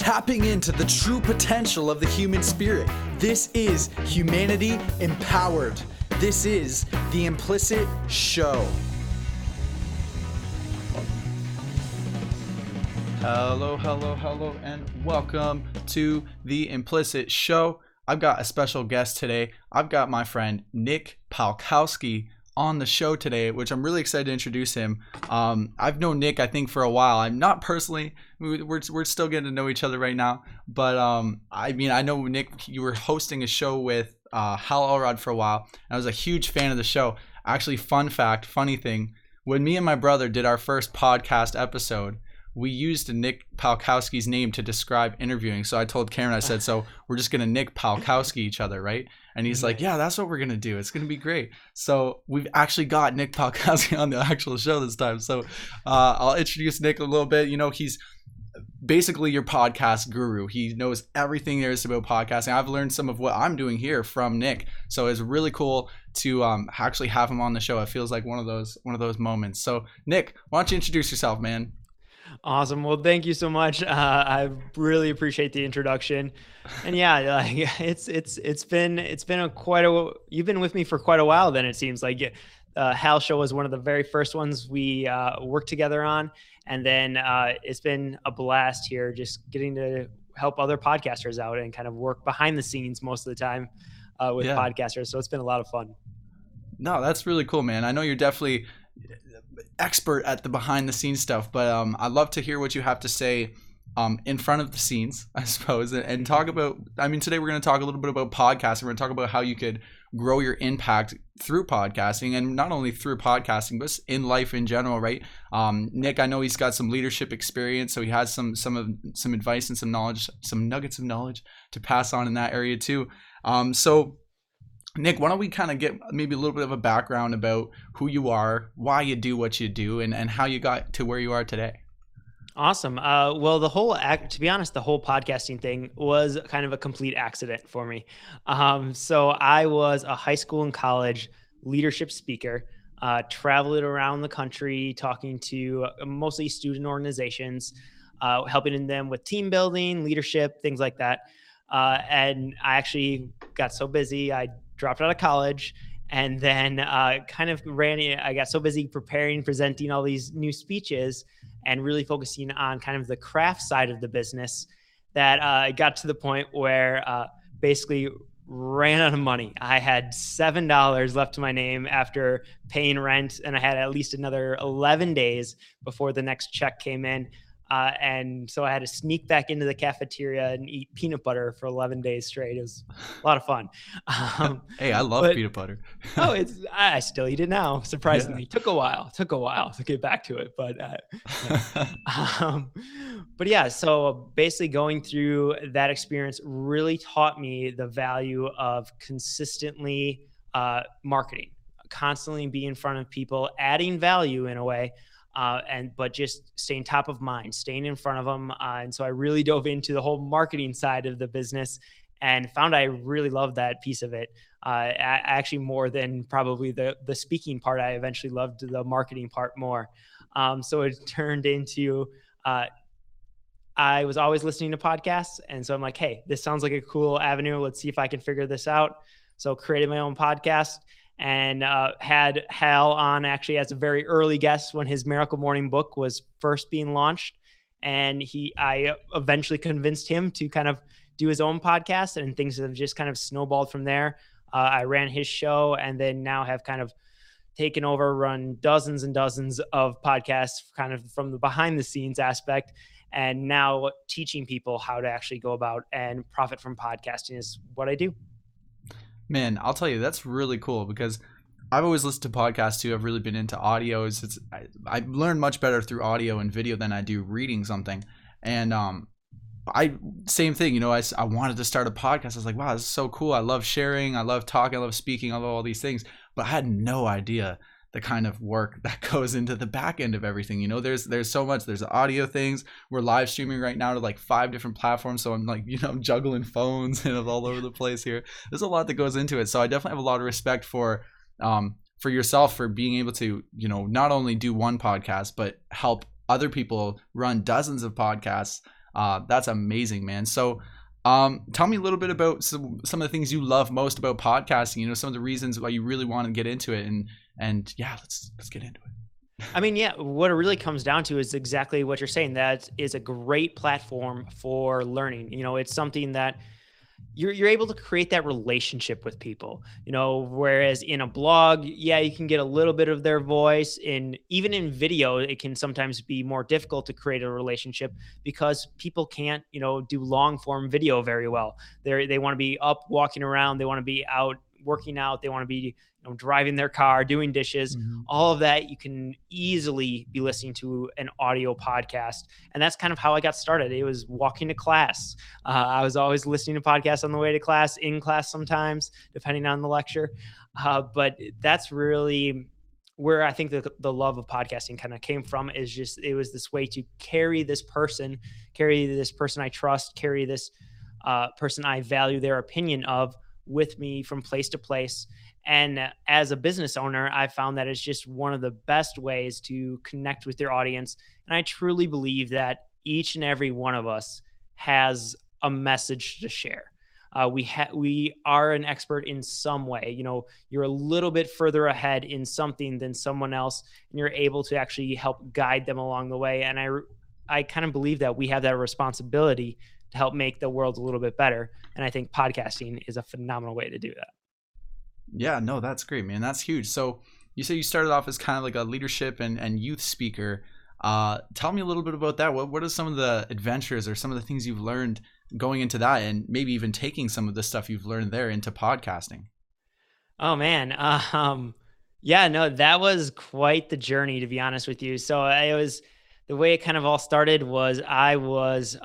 tapping into the true potential of the human spirit. This is Humanity Empowered. This is the Implicit Show. Hello, and welcome to the Implicit Show. I've got a special guest today. I've got my friend Nick Palkowski on the show today, which I'm really excited to introduce him. I've known Nick, I think, for a while. I'm not personally, we're still getting to know each other right now, but I know Nick, you were hosting a show with Hal Elrod for a while. I was a huge fan of the show. Actually, funny thing, when me and my brother did our first podcast episode, we used Nick Palkowski's name to describe interviewing. So I told Cameron, I said, so we're just going to Nick Palkowski each other, right? And he's like, yeah, that's what we're going to do. It's going to be great. So we've actually got Nick Palkowski on the actual show this time. So I'll introduce Nick a little bit. You know, he's basically your podcast guru. He knows everything there is about podcasting. I've learned some of what I'm doing here from Nick. So it's really cool to actually have him on the show. It feels like one of those moments. So Nick, why don't you introduce yourself, man? Awesome. Well, thank you so much. I really appreciate the introduction. And yeah, like it's been you've been with me for quite a while. Then it seems like Hal Show was one of the very first ones we worked together on, and then it's been a blast here, just getting to help other podcasters out and kind of work behind the scenes most of the time with podcasters. So it's been a lot of fun. No, that's really cool, man. I know you're definitely expert at the behind the scenes stuff, but I'd love to hear what you have to say in front of the scenes, I suppose, and talk about, today we're going to talk a little bit about podcasting. We're going to talk about how you could grow your impact through podcasting, and not only through podcasting, but in life in general, right? Nick, I know he's got some leadership experience, so he has some advice and some knowledge, some nuggets of knowledge to pass on in that area too. So Nick, why don't we kind of get maybe a little bit of a background about who you are, why you do what you do, and how you got to where you are today? Awesome. Well, to be honest, the whole podcasting thing was kind of a complete accident for me. So I was a high school and college leadership speaker, traveled around the country, talking to mostly student organizations, helping them with team building, leadership, things like that. And I actually got so busy, I dropped out of college, and then I got so busy presenting all these new speeches and really focusing on kind of the craft side of the business that I got to the point where basically ran out of money. I had $7 left to my name after paying rent, and I had at least another 11 days before the next check came in. And so I had to sneak back into the cafeteria and eat peanut butter for 11 days straight. It was a lot of fun. Hey, I love peanut butter. I still eat it now, surprisingly. Yeah. Took a while to get back to it. But yeah, so basically going through that experience really taught me the value of consistently marketing, constantly being in front of people, adding value in a way. But just staying top of mind, staying in front of them. And so I really dove into the whole marketing side of the business and found I really loved that piece of it. Actually more than probably the speaking part. I eventually loved the marketing part more. So it turned into, I was always listening to podcasts. And so I'm like, hey, this sounds like a cool avenue. Let's see if I can figure this out. So created my own podcast. And had Hal on actually as a very early guest when his Miracle Morning book was first being launched. And I eventually convinced him to kind of do his own podcast, and things have just kind of snowballed from there. I ran his show, and then now have kind of taken over, run dozens and dozens of podcasts kind of from the behind the scenes aspect. And now teaching people how to actually go about and profit from podcasting is what I do. Man, I'll tell you, that's really cool, because I've always listened to podcasts too. I've really been into audio. I learn much better through audio and video than I do reading something. And same thing, you know, I wanted to start a podcast. I was like, wow, this is so cool. I love sharing. I love talking. I love speaking. I love all these things. But I had no idea the kind of work that goes into the back end of everything. You know, there's so much. There's audio things. We're live streaming right now to like 5 different platforms. So I'm like, you know, I'm juggling phones and all over the place here. There's a lot that goes into it. So I definitely have a lot of respect for yourself for being able to, you know, not only do one podcast, but help other people run dozens of podcasts That's amazing, man. So tell me a little bit about some of the things you love most about podcasting, some of the reasons why you really want to get into it, and yeah, let's get into it. I mean, yeah, what it really comes down to is exactly what you're saying. That is a great platform for learning. It's something that you're able to create that relationship with people, whereas in a blog, yeah, you can get a little bit of their voice. Even in video, it can sometimes be more difficult to create a relationship because people can't, do long form video very well. They want to be up walking around, they want to be out working out, they want to be driving their car, doing dishes. Mhm. All of that you can easily be listening to an audio podcast. And that's kind of how I got started. It was walking to class. I was always listening to podcasts on the way to class, in class sometimes, depending on the lecture. But that's really where I think the love of podcasting kind of came from. Is just, it was this way to carry this person I trust, carry this person I value their opinion of with me from place to place. And as a business owner, I found that it's just one of the best ways to connect with your audience. And I truly believe that each and every one of us has a message to share. We are an expert in some way. You're a little bit further ahead in something than someone else, and you're able to actually help guide them along the way. And I kind of believe that we have that responsibility to help make the world a little bit better. And I think podcasting is a phenomenal way to do that. Yeah, no, that's great, man. That's huge. So you say you started off as kind of like a leadership and youth speaker. Tell me a little bit about that. What are some of the adventures or some of the things you've learned going into that, and maybe even taking some of the stuff you've learned there into podcasting? Oh man. Yeah, no, that was quite the journey, to be honest with you. So the way it kind of all started was I was,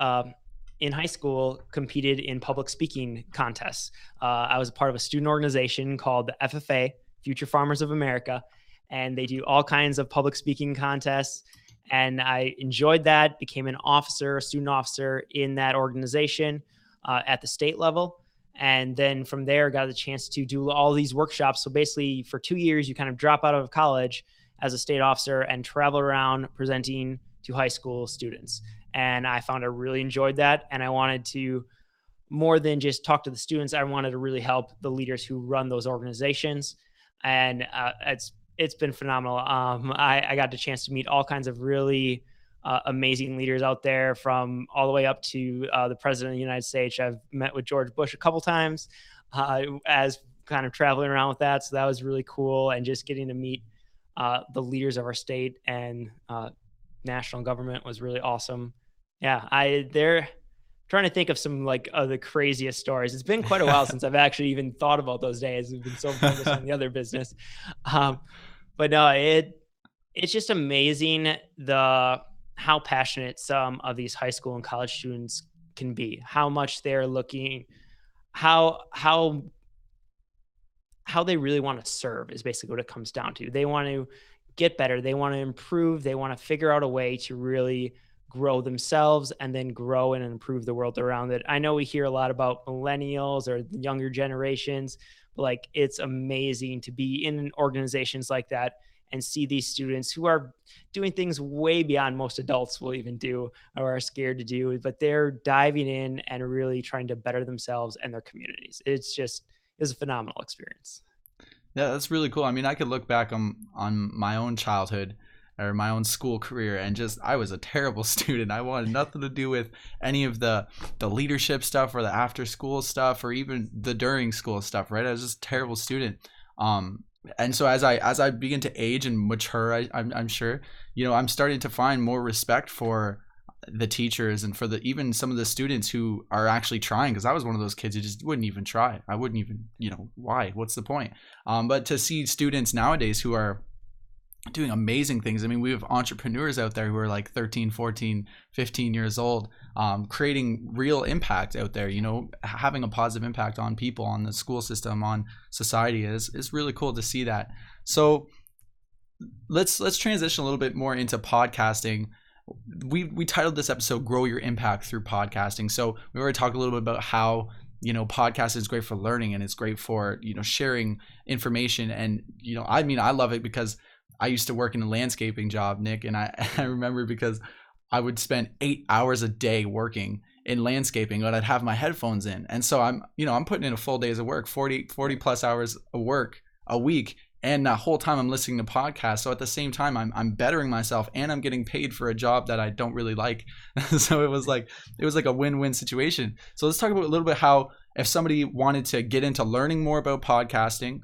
in high school, competed in public speaking contests. I was a part of a student organization called the FFA, Future Farmers of America, and they do all kinds of public speaking contests. And I enjoyed that, became a student officer in that organization at the state level. And then from there, got the chance to do all these workshops. So basically, for 2 years, you kind of drop out of college as a state officer and travel around presenting to high school students. And I found I really enjoyed that. And I wanted to, more than just talk to the students, I wanted to really help the leaders who run those organizations. And it's been phenomenal. I got the chance to meet all kinds of really amazing leaders out there, from all the way up to the president of the United States. I've met with George Bush a couple times as kind of traveling around with that. So that was really cool. And just getting to meet the leaders of our state and national government was really awesome. Yeah, they're trying to think of some like the craziest stories. It's been quite a while since I've actually even thought about those days. We've been so focused on the other business. But no, it's just amazing how passionate some of these high school and college students can be, how much they're looking, how they really want to serve is basically what it comes down to. They want to get better. They want to improve. They want to figure out a way to really grow themselves and then grow and improve the world around it. I know we hear a lot about millennials or the younger generations, but like, it's amazing to be in organizations like that and see these students who are doing things way beyond most adults will even do or are scared to do, but they're diving in and really trying to better themselves and their communities. It's a phenomenal experience. Yeah, that's really cool. I mean, I could look back on my own childhood or my own school career, and just, I was a terrible student. I wanted nothing to do with any of the leadership stuff or the after school stuff or even the during school stuff, right? I was just a terrible student. And so as I begin to age and mature, I'm sure, I'm starting to find more respect for the teachers and for even some of the students who are actually trying, because I was one of those kids who just wouldn't even try. I wouldn't even, why? What's the point? But to see students nowadays who are doing amazing things. I mean, we have entrepreneurs out there who are like 13, 14, 15 years old, creating real impact out there, having a positive impact on people, on the school system, on society is really cool to see that. So let's transition a little bit more into podcasting. We titled this episode "Grow Your Impact Through Podcasting." So we already talked a little bit about how podcasting is great for learning and it's great for sharing information. And I mean, I love it because I used to work in a landscaping job, Nick, and I remember because I would spend 8 hours a day working in landscaping, but I'd have my headphones in. And so I'm putting in a full days of work, 40 plus hours of work a week. And the whole time I'm listening to podcasts. So at the same time, I'm bettering myself and I'm getting paid for a job that I don't really like. So it was like a win-win situation. So let's talk about a little bit how if somebody wanted to get into learning more about podcasting,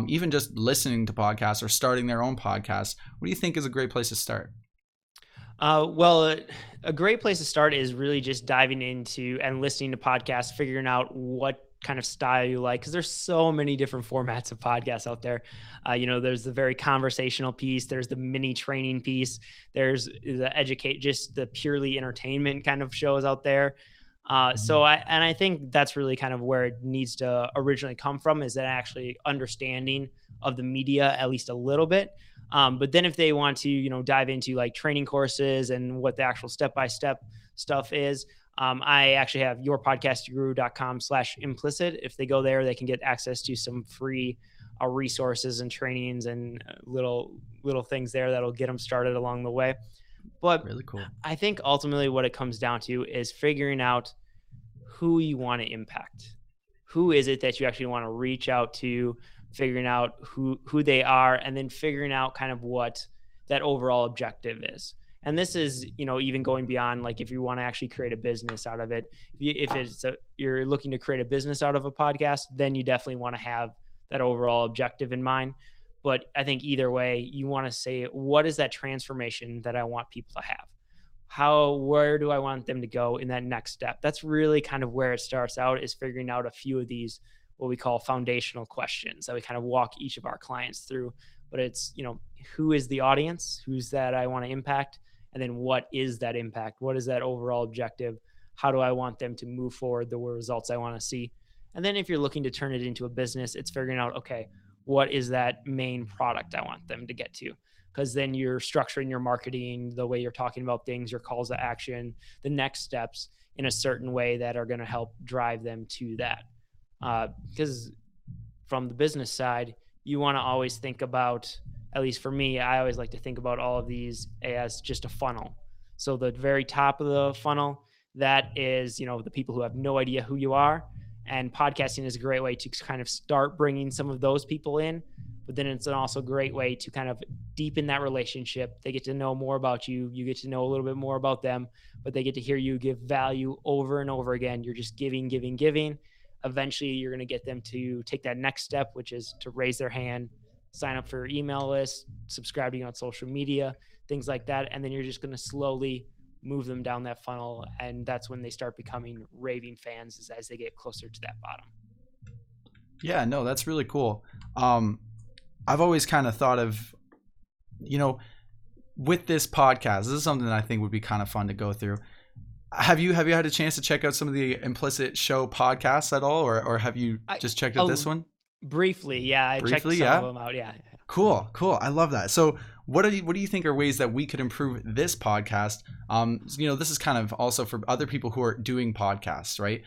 even just listening to podcasts or starting their own podcast, what do you think is a great place to start? Well, a great place to start is really just diving into and listening to podcasts, figuring out what kind of style you like, because there's so many different formats of podcasts out there. There's the very conversational piece, there's the mini training piece, there's just the purely entertainment kind of shows out there. I think that's really kind of where it needs to originally come from, is that actually understanding of the media at least a little bit. But then if they want to, dive into like training courses and what the actual step-by-step stuff is, I actually have yourpodcastguru.com/implicit. If they go there, they can get access to some free resources and trainings and little things there that'll get them started along the way. But really cool. I think ultimately what it comes down to is figuring out who you want to impact. Who is it that you actually want to reach out to, figuring out who they are, and then figuring out kind of what that overall objective is. And this is, even going beyond, like, if you want to actually create a business out of it, if you're looking to create a business out of a podcast, then you definitely want to have that overall objective in mind. But I think either way, you want to say, what is that transformation that I want people to have? Where do I want them to go in that next step? That's really kind of where it starts out, is figuring out a few of these, what we call foundational questions that we kind of walk each of our clients through. But it's, who is the audience? Who's that I want to impact? And then what is that impact? What is that overall objective? How do I want them to move forward, the results I want to see? And then if you're looking to turn it into a business, it's figuring out, okay, what is that main product I want them to get to? Because then you're structuring your marketing, the way you're talking about things, your calls to action, the next steps in a certain way that are going to help drive them to that. Because from the business side, you want to always think about, at least for me, I always like to think about all of these as just a funnel. So the very top of the funnel, that is, the people who have no idea who you are. And podcasting is a great way to kind of start bringing some of those people in. But then it's also a great way to kind of deepen that relationship. They get to know more about you. You get to know a little bit more about them, but they get to hear you give value over and over again. You're just giving. Eventually, you're going to get them to take that next step, which is to raise their hand, sign up for your email list, subscribe to you on social media, things like that. And then you're just going to slowly move them down that funnel. And that's when they start becoming raving fans, as they get closer to that bottom. Yeah, no, that's really cool. I've always kind of thought of, with this podcast, this is something that I think would be kind of fun to go through. Have you had a chance to check out some of the Implicit Show podcasts at all, or have you just checked out this one? Briefly, yeah. I checked some of them out, yeah. Cool. I love that. So what do you think are ways that we could improve this podcast? This is kind of also for other people who are doing podcasts, right?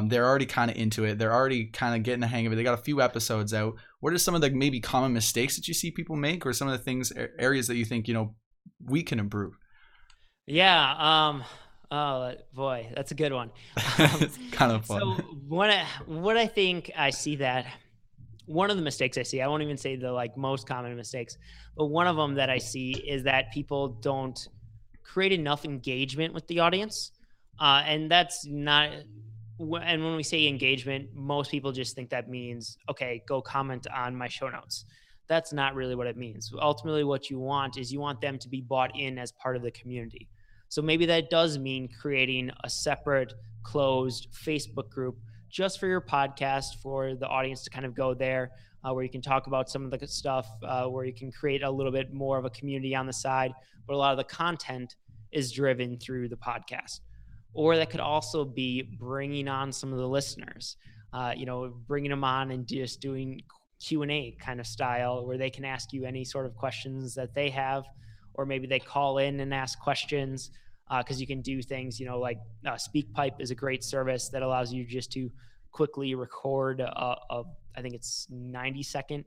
They're already kind of into it. They're already kind of getting the hang of it. They got a few episodes out. What are some of the maybe common mistakes that you see people make, or some of the things, areas that you think, we can improve? Yeah. Oh boy, that's a good one. It's kind of fun. So what I think I see, that one of the mistakes I see, I won't even say the most common mistakes, but one of them that I see is that people don't create enough engagement with the audience. And that's not, and when we say engagement, most people just think that means, okay, go comment on my show notes. That's not really what it means. Ultimately, what you want is you want them to be bought in as part of the community. So maybe that does mean creating a separate closed Facebook group just for your podcast, for the audience to kind of go there, where you can talk about some of the stuff, where you can create a little bit more of a community on the side, but a lot of the content is driven through the podcast. Or that could also be bringing on some of the listeners, bringing them on and just doing Q&A kind of style, where they can ask you any sort of questions that they have, or maybe they call in and ask questions, because you can do things, like SpeakPipe is a great service that allows you just to quickly record I think it's 90-second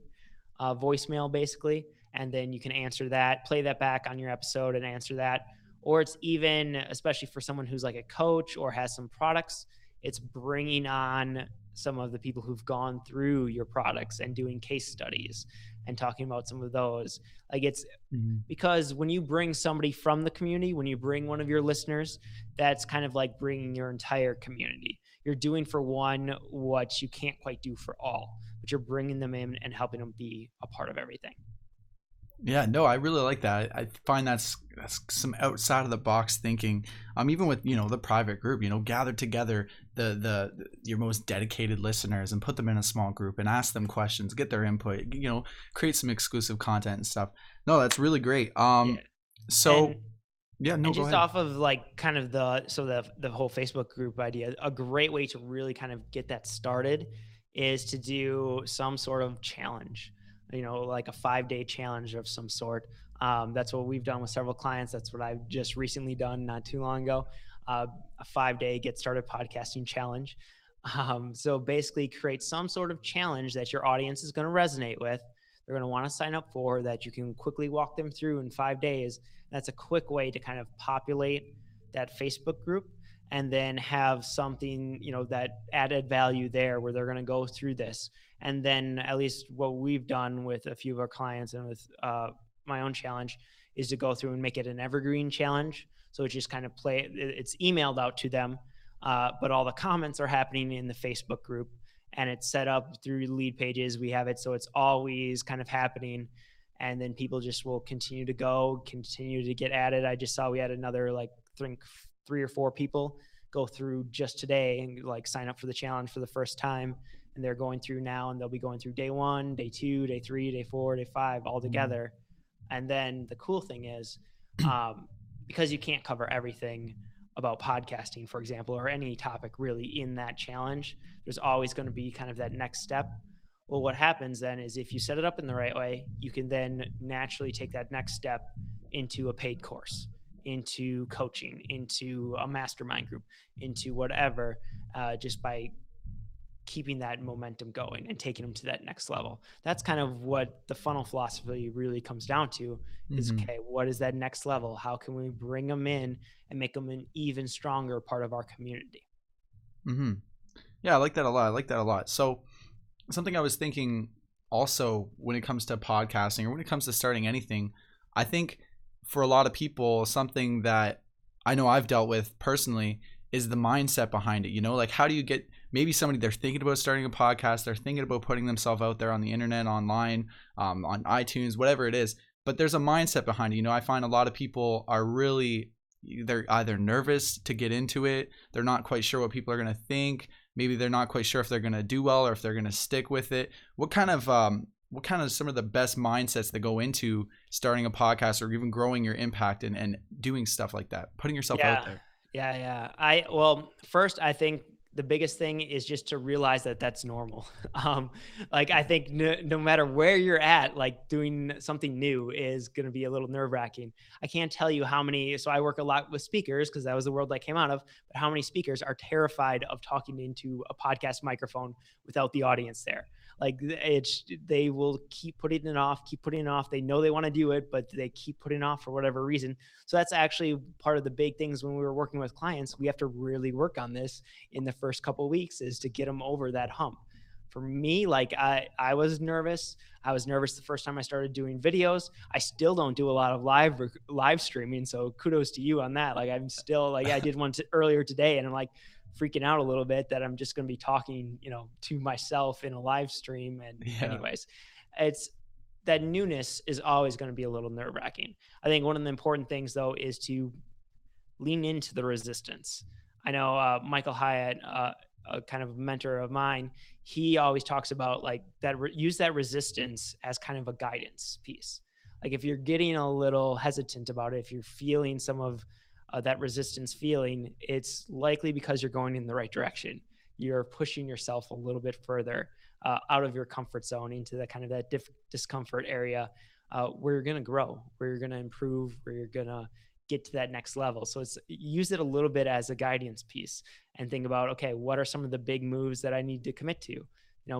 voicemail basically, and then you can answer that, play that back on your episode and answer that. or it's even, especially for someone who's like a coach or has some products, it's bringing on some of the people who've gone through your products and doing case studies and talking about some of those. Like it's Mhm. because when you bring somebody from the community, when you bring one of your listeners, that's kind of like bringing your entire community. You're doing for one what you can't quite do for all, but you're bringing them in and helping them be a part of everything. Yeah, no, I really like that. I find that's some outside of the box thinking. Even with the private group, gather together the your most dedicated listeners and put them in a small group and ask them questions, get their input. Create some exclusive content and stuff. No, that's really great. Yeah. So And yeah, no, And go just ahead. off of like kind of the whole Facebook group idea, a great way to really kind of get that started is to do some sort of challenge, like a 5-day challenge of some sort. That's what we've done with several clients. That's what I've just recently done not too long ago. A 5-day get started podcasting challenge. So basically create some sort of challenge that your audience is going to resonate with. They're going to want to sign up for, that you can quickly walk them through in 5 days. That's a quick way to kind of populate that Facebook group and then have something, that added value there where they're going to go through this. And then at least what we've done with a few of our clients and with my own challenge is to go through and make it an evergreen challenge. So it's just kind of it's emailed out to them, but all the comments are happening in the Facebook group, and it's set up through lead pages. We have it so it's always kind of happening, and then people just will continue to get added. I just saw we had another, like, I think 3 or 4 people go through just today and like sign up for the challenge for the first time, and they're going through now, and they'll be going through day 1, day 2, day 3, day 4, day 5 all Mhm. together. And then the cool thing is, um, because you can't cover everything about podcasting, for example, or any topic really in that challenge, there's always going to be kind of that next step. Well, what happens then is if you set it up in the right way, you can then naturally take that next step into a paid course, into coaching, into a mastermind group, into whatever, just by keeping that momentum going and taking them to that next level. That's kind of what the funnel philosophy really comes down to is, Mhm. okay, what is that next level? How can we bring them in and make them an even stronger part of our community? Mhm. Yeah, I like that a lot. I like that a lot. So something I was thinking also when it comes to podcasting or when it comes to starting anything, I think for a lot of people, something that I know I've dealt with personally is the mindset behind it. Like how do you get maybe somebody they're thinking about starting a podcast, they're thinking about putting themselves out there on the internet, online, on iTunes, whatever it is, but there's a mindset behind it. I find a lot of people are really they're either nervous to get into it, they're not quite sure what people are going to think, maybe they're not quite sure if they're going to do well or if they're going to stick with it. What kind of some of the best mindsets that go into starting a podcast or even growing your impact and doing stuff like that, putting yourself out Yeah. there? Yeah. Well, first, I think the biggest thing is just to realize that that's normal. Like, I think no matter where you're at, like doing something new is going to be a little nerve wracking. I can't tell you how many, so I work a lot with speakers because that was the world I came out of, but how many speakers are terrified of talking into a podcast microphone without the audience there? Like they will keep putting it off, keep putting it off. They know they want to do it, but they keep putting it off for whatever reason. So that's actually part of the big things when we were working with clients. We have to really work on this in the first couple of weeks, is to get them over that hump. For me, like I was nervous. I was nervous the first time I started doing videos. I still don't do a lot of live streaming. So kudos to you on that. Like I'm still, like, I did one earlier today, and I'm like freaking out a little bit that I'm just going to be talking, to myself in a live stream. And Yeah. anyways, it's that newness is always going to be a little nerve wracking. I think one of the important things though is to lean into the resistance. I know Michael Hyatt, a kind of mentor of mine, he always talks about like that, use that resistance as kind of a guidance piece. Like if you're getting a little hesitant about it, if you're feeling some of that resistance feeling, it's likely because you're going in the right direction. You're pushing yourself a little bit further out of your comfort zone into that kind of that discomfort area, where you're going to grow, where you're going to improve, where you're going to get to that next level. So it's use it a little bit as a guidance piece and think about, okay, what are some of the big moves that I need to commit to?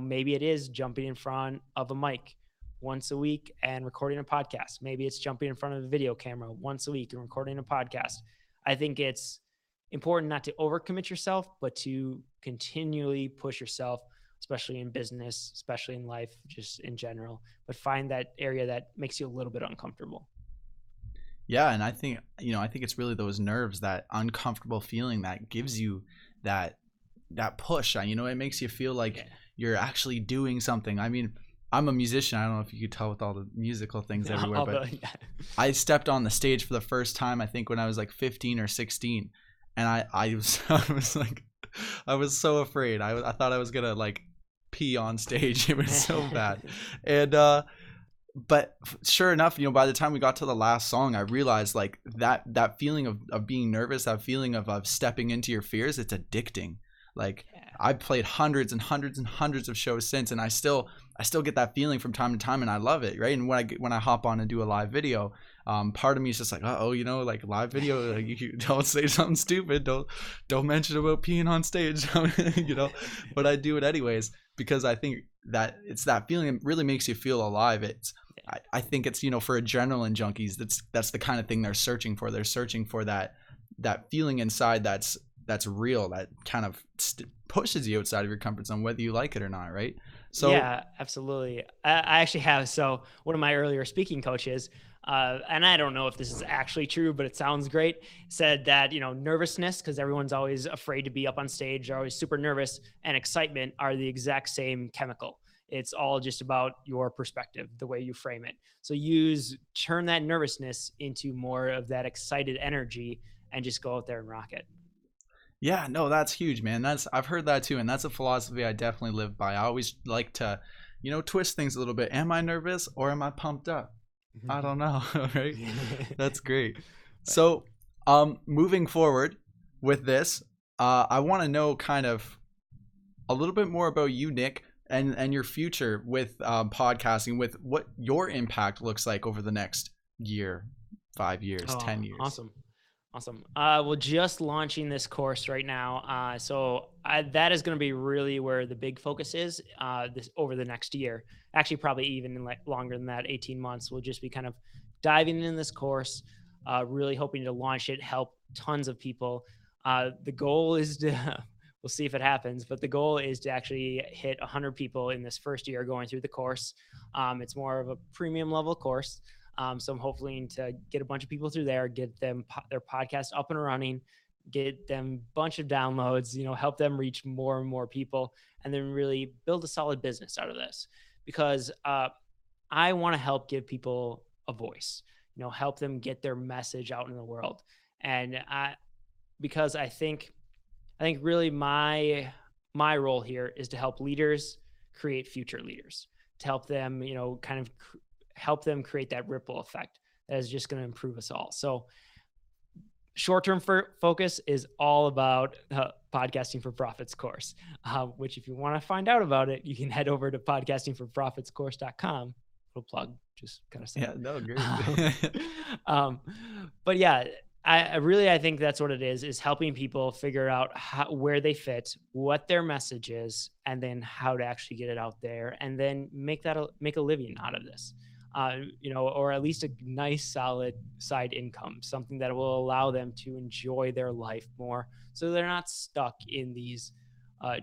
Maybe it is jumping in front of a mic. once a week and recording a podcast. Maybe it's jumping in front of a video camera once a week and recording a podcast. I think it's important not to overcommit yourself, but to continually push yourself, especially in business, especially in life, just in general, but find that area that makes you a little bit uncomfortable. Yeah, and I think it's really those nerves, that uncomfortable feeling that gives you that push. It makes you feel like you're actually doing something. I mean, I'm a musician. I don't know if you could tell with all the musical things everywhere, but I stepped on the stage for the first time, I think when I was like 15 or 16, and I was I was so afraid. I thought I was gonna like pee on stage. It was so bad, and but sure enough, by the time we got to the last song, I realized like that feeling of being nervous, that feeling of stepping into your fears, it's addicting. Like I've played hundreds and hundreds and hundreds of shows since, and I still get that feeling from time to time, and I love it, right? And when I hop on and do a live video, part of me is just like, like live video, like, you don't say something stupid, don't mention about peeing on stage, but I do it anyways because I think that it's that feeling that really makes you feel alive. I think it's for adrenaline junkies, that's the kind of thing they're searching for. They're searching for that feeling inside that's real, that kind of pushes you outside of your comfort zone, whether you like it or not, right? So yeah, absolutely. I actually have, so one of my earlier speaking coaches, and I don't know if this is actually true, but it sounds great, said that, nervousness, because everyone's always afraid to be up on stage, they're always super nervous, and excitement are the exact same chemical. It's all just about your perspective, the way you frame it. So turn that nervousness into more of that excited energy and just go out there and rock it. Yeah, no, that's huge, man. I've heard that too, and that's a philosophy I definitely live by. I always like to, twist things a little bit. Am I nervous or am I pumped up? I don't know, right? That's great. So, moving forward with this, I want to know kind of a little bit more about you, Nick, and your future with podcasting, with what your impact looks like over the next year, 5 years, 10 years. Awesome. Well, just launching this course right now. So that is going to be really where the big focus is this over the next year. Actually, probably even longer than that, 18 months. We'll just be kind of diving in this course, really hoping to launch it, help tons of people. The goal is to, we'll see if it happens, but the goal is to actually hit 100 people in this first year going through the course. It's more of a premium level course. So I'm hoping to get a bunch of people through there, get them their podcast up and running, get them a bunch of downloads, help them reach more and more people, and then really build a solid business out of this. Because I want to help give people a voice, help them get their message out in the world. And because I think really my role here is to help leaders create future leaders, to help them, kind of help them create that ripple effect that is just going to improve us all. So short-term focus is all about Podcasting for Profits course, which if you want to find out about it, you can head over to podcastingforprofitscourse.com. Little plug, just kind of say. Yeah, no, great. But yeah, I think that's what it is helping people figure out where they fit, what their message is, and then how to actually get it out there, and then make a living out of this. Or at least a nice, solid side income, something that will allow them to enjoy their life more, so they're not stuck in these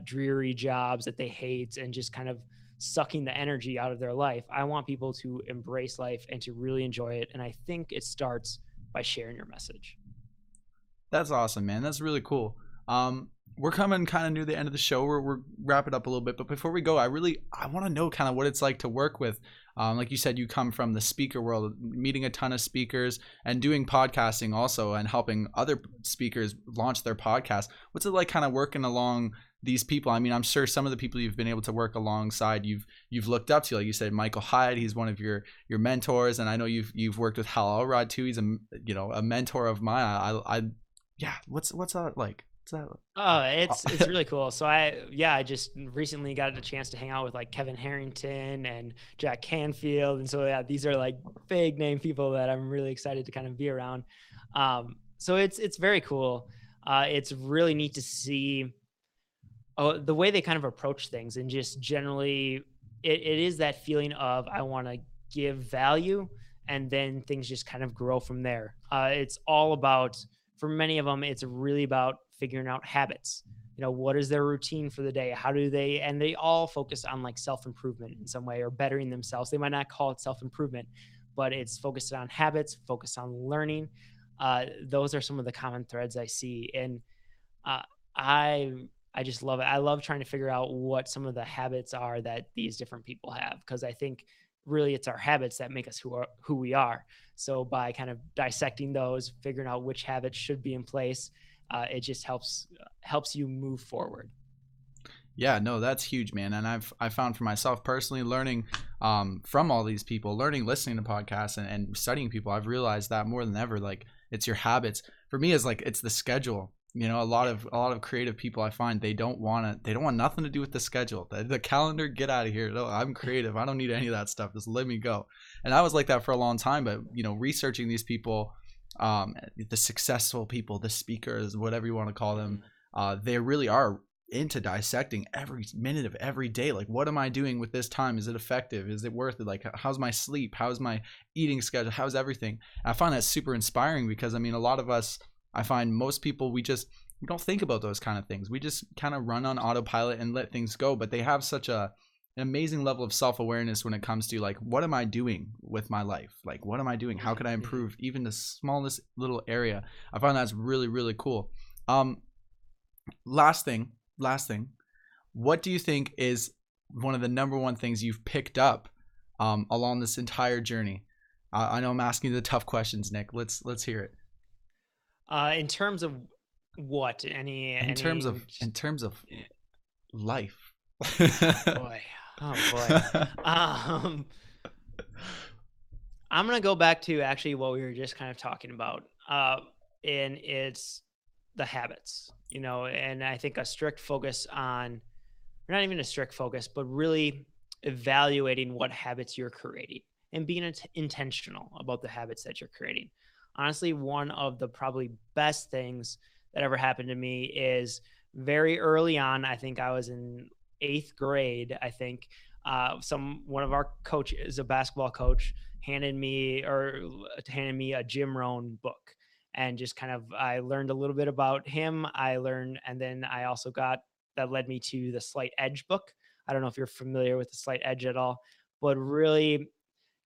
dreary jobs that they hate and just kind of sucking the energy out of their life. I want people to embrace life and to really enjoy it. And I think it starts by sharing your message. That's awesome, man. That's really cool. We're coming kind of near the end of the show. We're wrapping up a little bit, but before we go, I want to know kind of what it's like to work with. Like you said, you come from the speaker world, meeting a ton of speakers and doing podcasting also, and helping other speakers launch their podcast. What's it like kind of working along these people? I mean, I'm sure some of the people you've been able to work alongside, you've looked up to, like you said, Michael Hyatt, he's one of your mentors. And I know you've worked with Hal Elrod too. He's a mentor of mine. What's that like? Oh, it's really cool. So I just recently got a chance to hang out with like Kevin Harrington and Jack Canfield. And so yeah, these are like big name people that I'm really excited to kind of be around. So it's very cool. It's really neat to see the way they kind of approach things, and just generally it is that feeling of I want to give value, and then things just kind of grow from there. It's all about, for many of them, it's really about figuring out habits. What is their routine for the day? How do they, and they all focus on like self improvement in some way or bettering themselves. They might not call it self improvement, but it's focused on habits, focused on learning. Those are some of the common threads I see. And uh, I I just love it. I love trying to figure out what some of the habits are that these different people have, because I think really it's our habits that make us who we are. So by kind of dissecting those, figuring out which habits should be in place, it just helps you move forward. Yeah, no, that's huge, man. And I found for myself personally, learning from all these people, learning, listening to podcasts, and studying people, I've realized that more than ever, like it's your habits. For me, is like it's the schedule. A lot of creative people I find they don't want nothing to do with the schedule. The calendar, get out of here. No, I'm creative. I don't need any of that stuff. Just let me go. And I was like that for a long time, but researching these people, the successful people, the speakers, whatever you want to call them, they really are into dissecting every minute of every day. Like, what am I doing with this time? Is it effective? Is it worth it? Like, how's my sleep? How's my eating schedule? How's everything? And I find that super inspiring, because I mean, a lot of us, I find most people, we don't think about those kind of things. We just kind of run on autopilot and let things go. But they have such an amazing level of self-awareness when it comes to like, what am I doing with my life? Like, what am I doing? How can I improve even the smallest little area? I find that's really, really cool. um last thing, what do you think is one of the number one things you've picked up along this entire journey? I know I'm asking you the tough questions, Nick. Let's hear it. In terms of what, in terms of in terms of life. boy, oh boy. I'm gonna go back to actually what we were just kind of talking about, and it's the habits, and I think a strict focus on, or not even a strict focus, but really evaluating what habits you're creating and being intentional about the habits that you're creating. Honestly, one of the probably best things that ever happened to me is very early on. I think I was in eighth grade. I think one of our coaches, a basketball coach, handed me a Jim Rohn book, and just kind of I learned a little bit about him. And then I also got, that led me to the Slight Edge book. I don't know if you're familiar with the Slight Edge at all, but really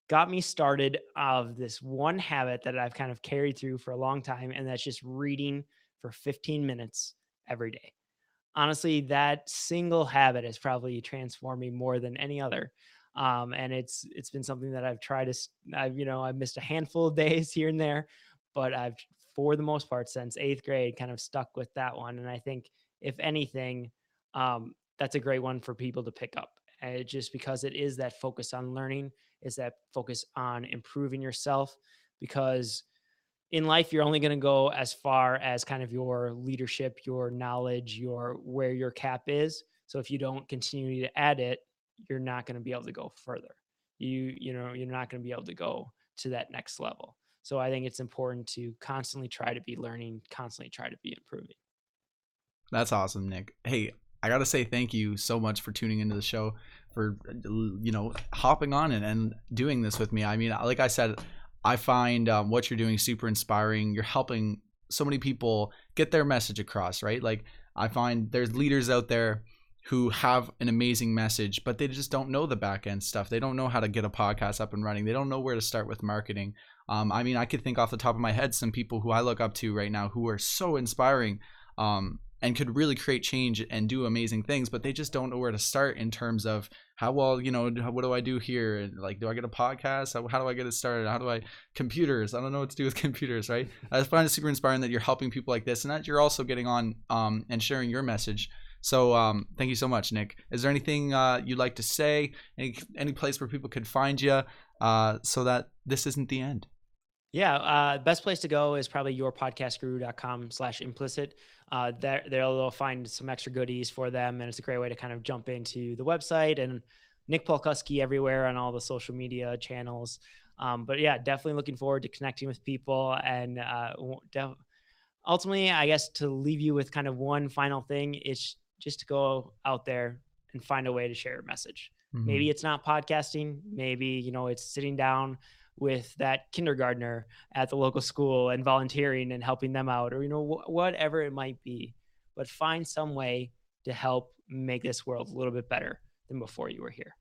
got me started of this one habit that I've kind of carried through for a long time, and that's just reading for 15 minutes every day. Honestly, that single habit has probably transformed me more than any other. And it's been something that I've tried to, I've missed a handful of days here and there, but I've, for the most part, since eighth grade, kind of stuck with that one. And I think, if anything, that's a great one for people to pick up. Just because it is that focus on learning, is that focus on improving yourself, because in life you're only going to go as far as kind of your leadership, your knowledge, your where your cap is. So if you don't continue to add it, you're not going to be able to go further. You're not going to be able to go to that next level. So I think it's important to constantly try to be learning, constantly try to be improving. That's awesome, Nick. Hey, I gotta say thank you so much for tuning into the show, for hopping on and doing this with me. I mean, like I said, I find what you're doing super inspiring. You're helping so many people get their message across, right? Like, I find there's leaders out there who have an amazing message, but they just don't know the back end stuff. They don't know how to get a podcast up and running. They don't know where to start with marketing. I mean, I could think off the top of my head some people who I look up to right now who are so inspiring, and could really create change and do amazing things, but they just don't know where to start in terms of how well, what do I do here? Like, do I get a podcast? How do I get it started? How do I, computers? I don't know what to do with computers, right? I just find it super inspiring that you're helping people like this, and that you're also getting on and sharing your message. So thank you so much, Nick. Is there anything you'd like to say? Any place where people could find you so that this isn't the end? Yeah, best place to go is probably yourpodcastguru.com/implicit. There they'll find some extra goodies for them, and it's a great way to kind of jump into the website, and Nick Palkowski everywhere on all the social media channels. But yeah, definitely looking forward to connecting with people, and ultimately, I guess, to leave you with kind of one final thing is just to go out there and find a way to share your message. Maybe it's not podcasting. Maybe, it's sitting down with that kindergartner at the local school and volunteering and helping them out, or, whatever it might be. But find some way to help make this world a little bit better than before you were here.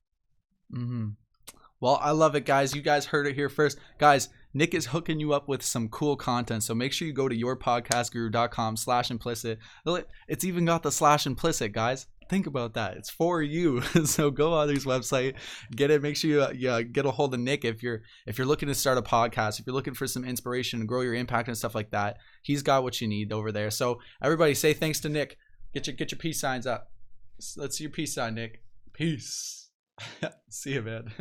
Well, I love it, guys. You guys heard it here first. Guys, Nick is hooking you up with some cool content. So make sure you go to yourpodcastguru.com/implicit. It's even got the /implicit, guys. Think about that. It's for you. So go on his website, get it. Make sure you get a hold of Nick if you're looking to start a podcast, if you're looking for some inspiration to grow your impact and stuff like that. He's got what you need over there. So everybody say thanks to Nick. Get your peace signs up. Let's see your peace sign, Nick. Peace. See you, man.